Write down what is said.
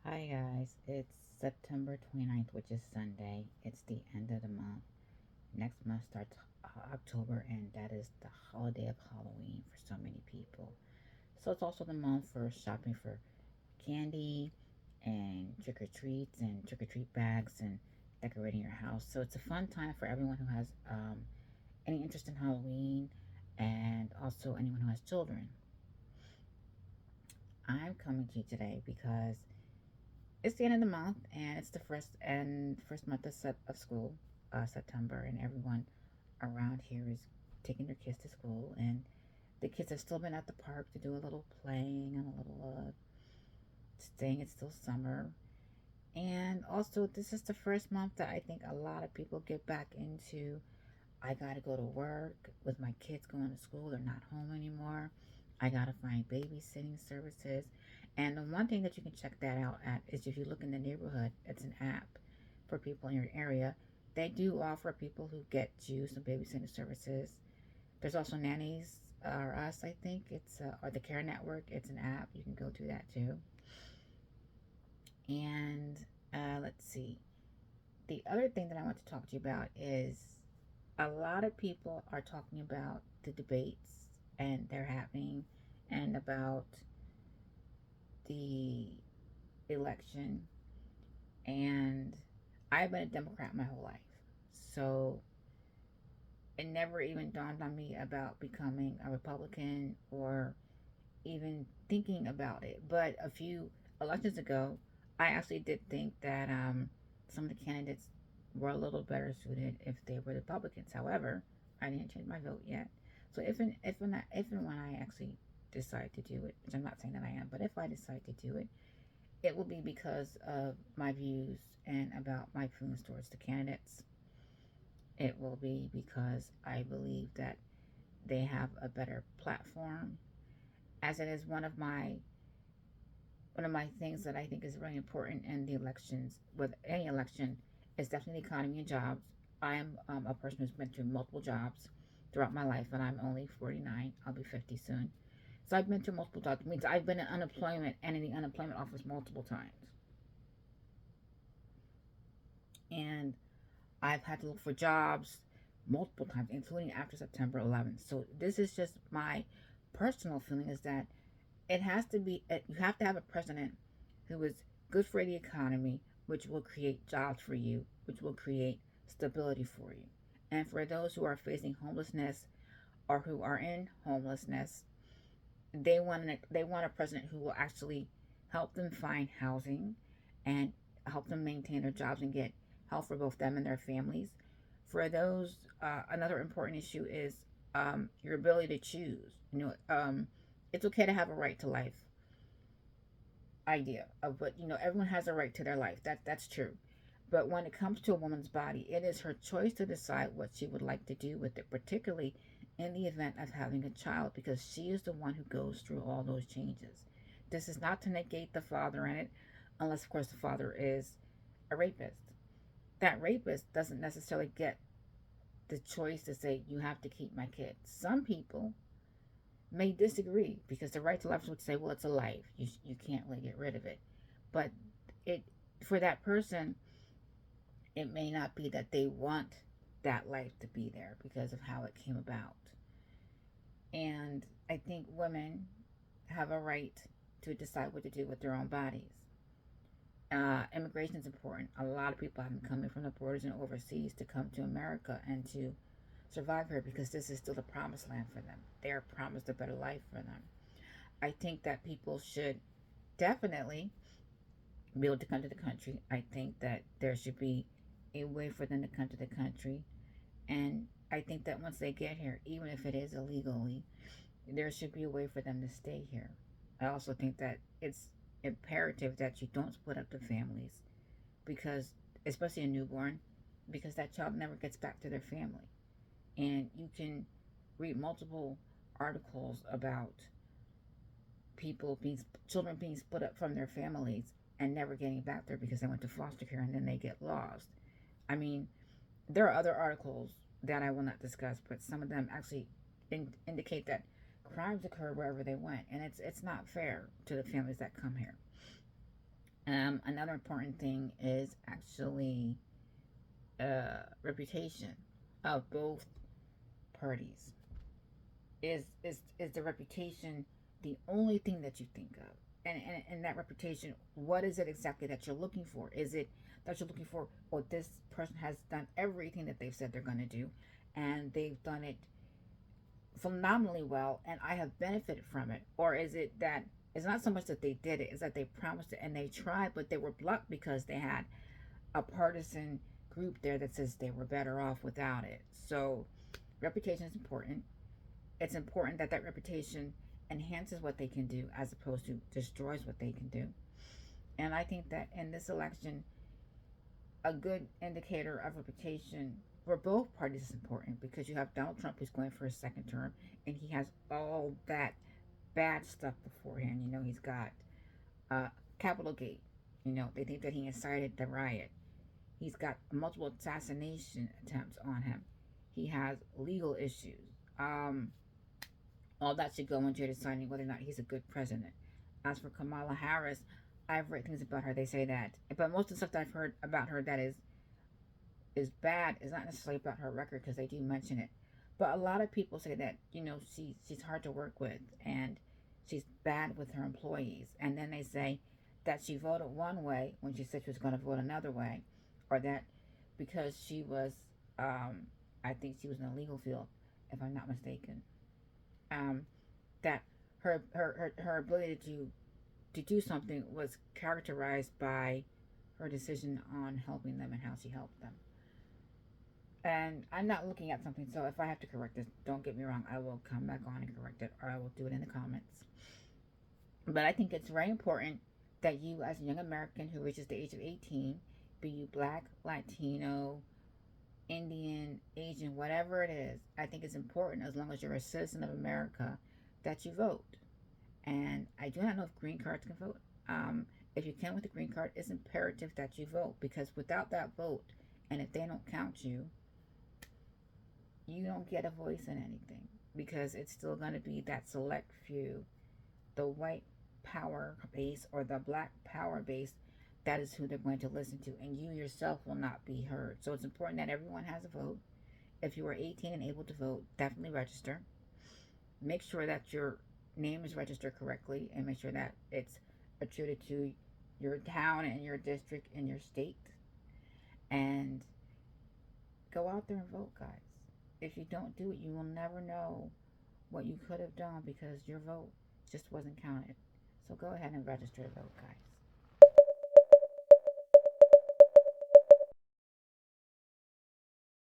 Hi guys, it's September 29th, which is Sunday. It's the end of the month. Next month starts October, and that is the holiday of Halloween for so many people. So it's also the month for shopping for candy and trick or treats and trick or treat bags and decorating your house. So it's a fun time for everyone who has any interest in Halloween and also anyone who has children. I'm coming to you today because it's the end of the month and it's the first month of school, September, and everyone around here is taking their kids to school, and the kids have still been at the park to do a little playing and a little staying. It's still summer, and also this is the first month that I think a lot of people get back into. I gotta go to work with my kids going to school. They're not home anymore. I gotta find babysitting services. And the one thing that you can check that out at is if you look in the neighborhood, it's an app for people in your area. They do offer people who get you some babysitting services. There's also Nannies or Us, I think. Or the Care Network. It's an app. You can go to that too. And let's see. The other thing that I want to talk to you about is a lot of people are talking about the debates and they're happening and about the election, and I've been a Democrat my whole life, so it never even dawned on me about becoming a Republican or even thinking about it. But a few elections ago, I actually did think that some of the candidates were a little better suited if they were Republicans. However, I didn't change my vote yet. So if and when I actually decide to do it, which I'm not saying that I am, but if I decide to do it, it will be because of my views and about my feelings towards the candidates. It will be because I believe that they have a better platform, as it is one of my things that I think is really important in the elections, with any election, is definitely the economy and jobs. I am a person who's been through multiple jobs throughout my life, and I'm only 49. I'll be 50 soon. So I've been through multiple jobs. It means I've been in unemployment and in the unemployment office multiple times. And I've had to look for jobs multiple times, including after September 11th. So this is just my personal feeling is that it has to be, you have to have a president who is good for the economy, which will create jobs for you, which will create stability for you. And for those who are facing homelessness or who are in homelessness, they want a president who will actually help them find housing and help them maintain their jobs and get health for both them and their families. For those, another important issue is your ability to choose. It's okay to have a right to life idea of what everyone has a right to their life. That's true. But when it comes to a woman's body, it is her choice to decide what she would like to do with it, particularly in the event of having a child, because she is the one who goes through all those changes. This is not to negate the father in it, unless, of course, the father is a rapist. That rapist doesn't necessarily get the choice to say, you have to keep my kid. Some people may disagree because the right to life would say, well, it's a life. You can't really get rid of it. But it for that person, it may not be that they want that life to be there because of how it came about. And I think women have a right to decide what to do with their own bodies. Immigration is important. A lot of people have been coming from the borders and overseas to come to America and to survive here because this is still the promised land for them. They are promised a better life for them. I think that people should definitely be able to come to the country. I think that there should be a way for them to come to the country. And I think that once they get here, even if it is illegally, there should be a way for them to stay here. I also think that it's imperative that you don't split up the families because, especially a newborn, because that child never gets back to their family. And you can read multiple articles about children being split up from their families and never getting back there because they went to foster care and then they get lost. I mean, there are other articles that I will not discuss, but some of them actually indicate that crimes occur wherever they went, and it's not fair to the families that come here. Another important thing is actually reputation of both parties. Is the reputation the only thing that you think of? And that reputation, what is it exactly that you're looking for? Is it that you're looking for, well, this person has done everything that they've said they're going to do, and they've done it phenomenally well, and I have benefited from it? Or is it that it's not so much that they did it, it's that they promised it and they tried, but they were blocked because they had a partisan group there that says they were better off without it? So, reputation is important. It's important that that reputation enhances what they can do as opposed to destroys what they can do. And I think that in this election, a good indicator of reputation for both parties is important, because you have Donald Trump, who's going for his second term, and he has all that bad stuff beforehand. You know, he's got uh, Capitol Gate. You know, they think that he incited the riot. He's got multiple assassination attempts on him. He has legal issues. All that should go into deciding whether or not he's a good president. As for Kamala Harris, I've read things about her. They say that, but most of the stuff that I've heard about her that is bad is not necessarily about her record, because they do mention it. But a lot of people say that, you know, she's hard to work with, and she's bad with her employees. And then they say that she voted one way when she said she was going to vote another way, or that because she was, I think she was in the legal field, if I'm not mistaken, um, that her ability to do something was characterized by her decision on helping them and how she helped them. And I'm not looking at something, so if I have to correct this, don't get me wrong, I will come back on and correct it, or I will do it in the comments. But I think it's very important that you, as a young American who reaches the age of 18, be you black, Latino, Indian, Asian, whatever it is, I think it's important, as long as you're a citizen of America, that you vote. And I do not know if green cards can vote. If you can with the green card, it's imperative that you vote, because without that vote, and if they don't count you, you don't get a voice in anything, because it's still going to be that select few, the white power base or the black power base, that is who they're going to listen to, and you yourself will not be heard. So it's important that everyone has a vote. If you are 18 and able to vote, definitely register. Make sure that your name is registered correctly, and make sure that it's attributed to your town and your district and your state. And go out there and vote, guys. If you don't do it, you will never know what you could have done, because your vote just wasn't counted. So go ahead and register to vote, guys.